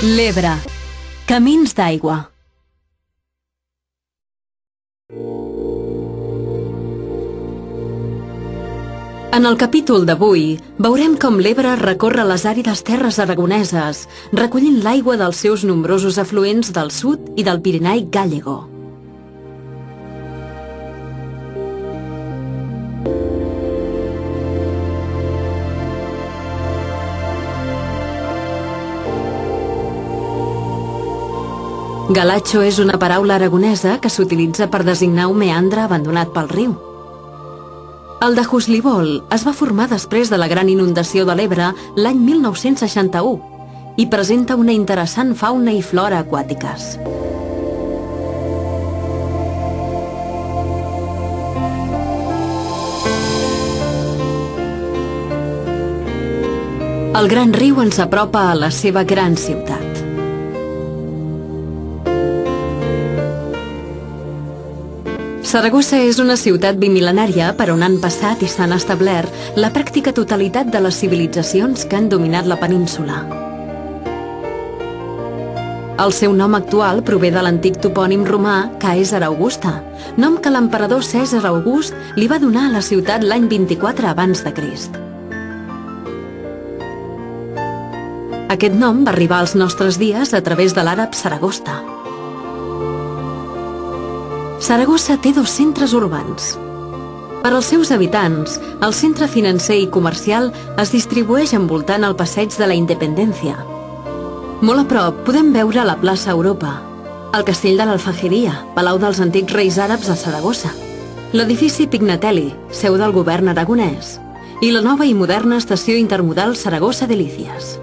L'Ebre. Camins d'aigua. En el capítol d'avui veurem com l'Ebre recorre les àrides terres aragoneses, recollint l'aigua dels seus nombrosos afluents del sud i del Pirineu gallego. Galatxo és una paraula aragonesa que s'utilitza per designar un meandre abandonat pel riu. El de Huslibol es va formar després de la gran inundació de l'Ebre l'any 1961 i presenta una interessant fauna i flora aquàtiques. El gran riu ens apropa a la seva gran ciutat. Saragossa és una ciutat bimil·lenària per on han passat i s'han establert la pràctica totalitat de les civilitzacions que han dominat la península. El seu nom actual prové de l'antic topònim romà Caesar Augusta, nom que l'emperador Cèsar August li va donar a la ciutat l'any 24 abans de Crist. Aquest nom va arribar als nostres dies a través de l'àrab Saragosta. Saragossa té dos centres urbans. Per als seus habitants, el centre financer i comercial es distribueix envoltant el passeig de la Independència. Molt a prop podem veure la plaça Europa, el castell de l'Alfajeria, palau dels antics reis àrabs a Saragossa, l'edifici Pignatelli, seu del govern aragonès, i la nova i moderna estació intermodal Saragossa Delicias.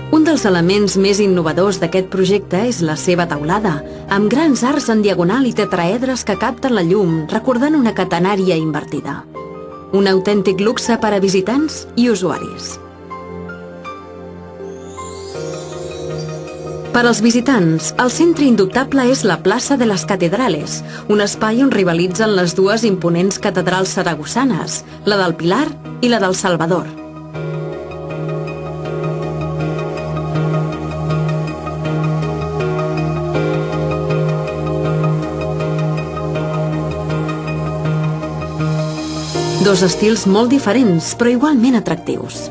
Un dels elements més innovadors d'aquest projecte és la seva teulada, amb grans arcs en diagonal i tetraedres que capten la llum, recordant una catenària invertida. Un autèntic luxe per a visitants i usuaris. Per als visitants, el centre indubtable és la plaça de les Catedrales, un espai on rivalitzen les dues imponents catedrals saragossanes, la del Pilar i la del Salvador. Dos estils molt diferents, però igualment atractius.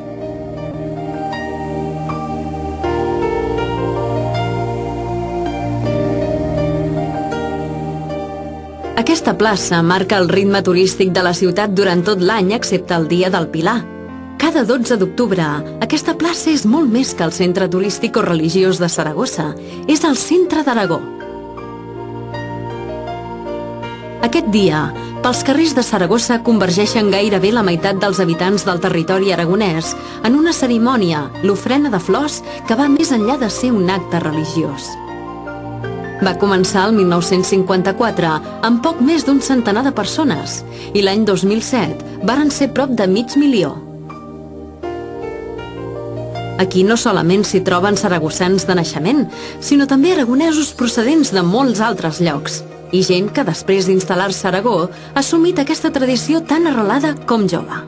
Aquesta plaça marca el ritme turístic de la ciutat durant tot l'any, excepte el dia del Pilar. Cada 12 d'octubre, aquesta plaça és molt més que el centre turístic o religiós de Saragossa. És el centre d'Aragó. Aquest dia, pels carrers de Saragossa convergeixen gairebé la meitat dels habitants del territori aragonès en una cerimònia, l'ofrena de flors, que va més enllà de ser un acte religiós. Va començar el 1954 amb poc més d'un centenar de persones i l'any 2007 varen ser prop de 500.000. Aquí no solament s'hi troben saragossans de naixement, sinó també aragonesos procedents de molts altres llocs i gent que després d'instal·lar-se a Aragó ha assumit aquesta tradició tan arrelada com jove.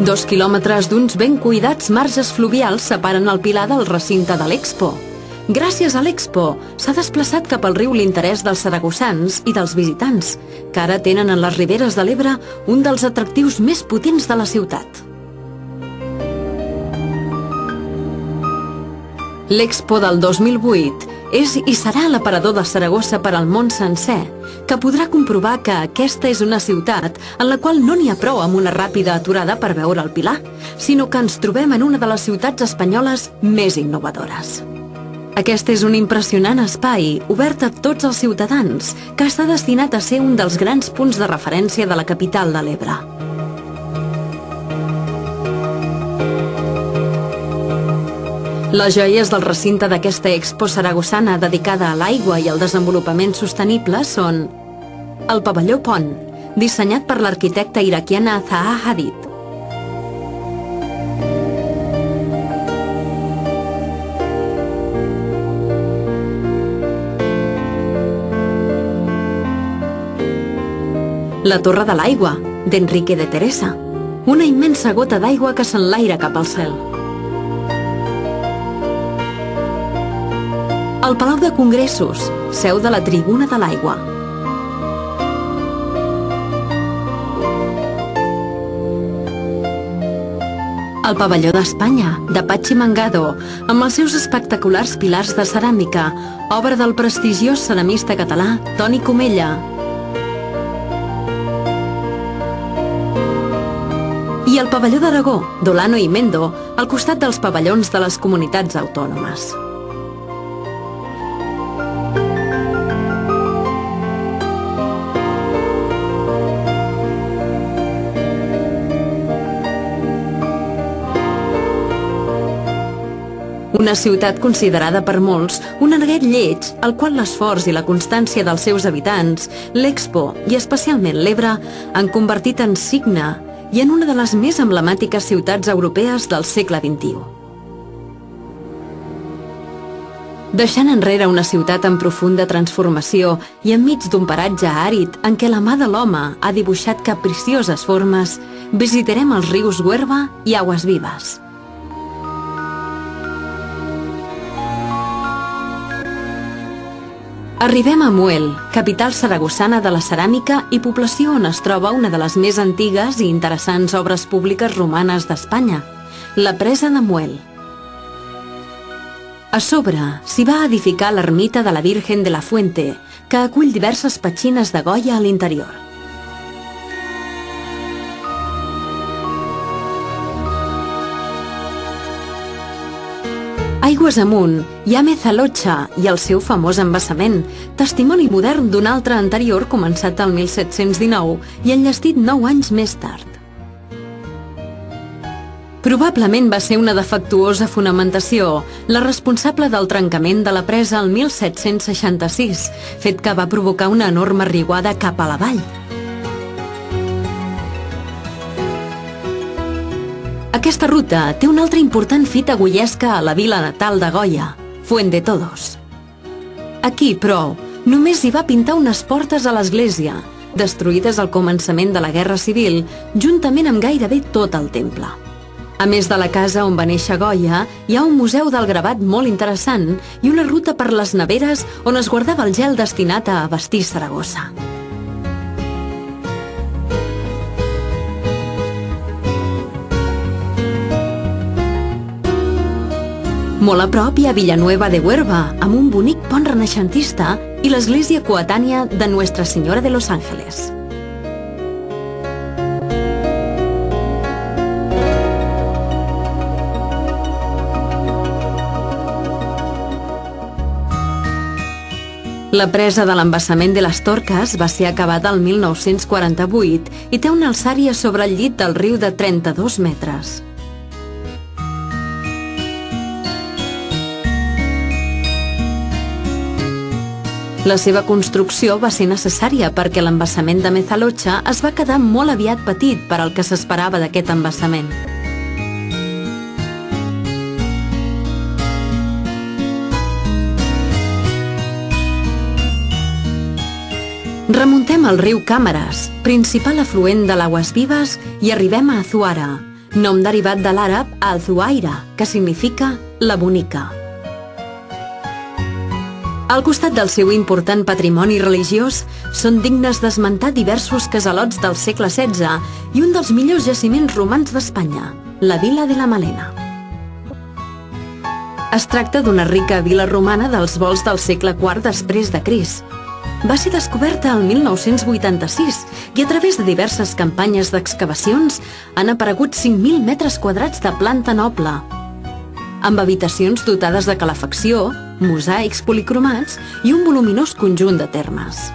Dos quilòmetres d'uns ben cuidats marges fluvials separen el Pilar del recinte de l'Expo. Gràcies a l'Expo s'ha desplaçat cap al riu l'interès dels saragossans i dels visitants, que ara tenen en les riberes de l'Ebre un dels atractius més potents de la ciutat. L'Expo del 2008 és i serà l'aparador de Saragossa per al món sencer, que podrà comprovar que aquesta és una ciutat en la qual no n'hi ha prou amb una ràpida aturada per veure el Pilar, sinó que ens trobem en una de les ciutats espanyoles més innovadores. Aquest és un impressionant espai, obert a tots els ciutadans, que està destinat a ser un dels grans punts de referència de la capital de l'Ebre. Les joies del recinte d'aquesta expo saragossana dedicada a l'aigua i al desenvolupament sostenible són el pavelló Pont, dissenyat per l'arquitecta iraquiana Zaha Hadid, La Torre de l'Aigua, d'Enrique de Teresa, una immensa gota d'aigua que s'enlaira cap al cel. El Palau de Congressos, seu de la Tribuna de l'Aigua. El Pavelló d'Espanya, de Patxi Mangado, amb els seus espectaculars pilars de ceràmica, obra del prestigiós ceramista català Toni Comella. I el Pavelló d'Aragó, d'Olano i Mendo, al costat dels pavellons de les comunitats autònomes. Una ciutat considerada per molts un arguet lleig, al qual l'esforç i la constància dels seus habitants, l'Expo i especialment l'Ebre, han convertit en signe i en una de les més emblemàtiques ciutats europees del segle XXI. Deixant enrere una ciutat en profunda transformació i enmig d'un paratge àrid en què la mà de l'home ha dibuixat capricioses formes, visitarem els rius Huerva i Aguas Vivas. Arribem a Muel, capital saragossana de la ceràmica i població on es troba una de les més antigues i interessants obres públiques romanes d'Espanya, la presa de Muel. A sobre s'hi va edificar l'ermita de la Virgen de la Fuente, que acull diverses petxines de Goya a l'interior. Aigües amunt hi ha Mezalocha i el seu famós embassament, testimoni modern d'un altre anterior començat el 1719 i enllestit 9 anys més tard. Probablement va ser una defectuosa fonamentació, la responsable del trencament de la presa el 1766, fet que va provocar una enorme riuada cap a la vall. Aquesta ruta té una altra important fita goiesca a la vila natal de Goya, Fuendetodos. Aquí, però, només hi va pintar unes portes a l'església, destruïdes al començament de la Guerra Civil, juntament amb gairebé tot el temple. A més de la casa on va néixer Goya, hi ha un museu del gravat molt interessant i una ruta per les neveres on es guardava el gel destinat a abastir Saragossa. Molt a prop hi ha Villanueva de Huerva, amb un bonic pont renaixentista i l'església coetània de Nuestra Senyora de los Ángeles. La presa de l'embassament de les Torques va ser acabada el 1948 i té una alçària sobre el llit del riu de 32 metres. La seva construcció va ser necessària perquè l'embassament de Mezalocha es va quedar molt aviat petit per al que s'esperava d'aquest embassament. Remuntem el riu Càmeres, principal afluent de l'Aguas Vivas, i arribem a Azuara, nom derivat de l'àrab Al-Zuaira, que significa la bonica. Al costat del seu important patrimoni religiós, són dignes d'esmentar diversos casalots del segle XVI i un dels millors jaciments romans d'Espanya, la Vila de la Malena. Es tracta d'una rica vila romana dels volts del segle IV després de Crist. Va ser descoberta el 1986 i a través de diverses campanyes d'excavacions han aparegut 5.000 metres quadrats de planta noble, amb habitacions dotades de calefacció, mosaics policromats i un voluminós conjunt de termes.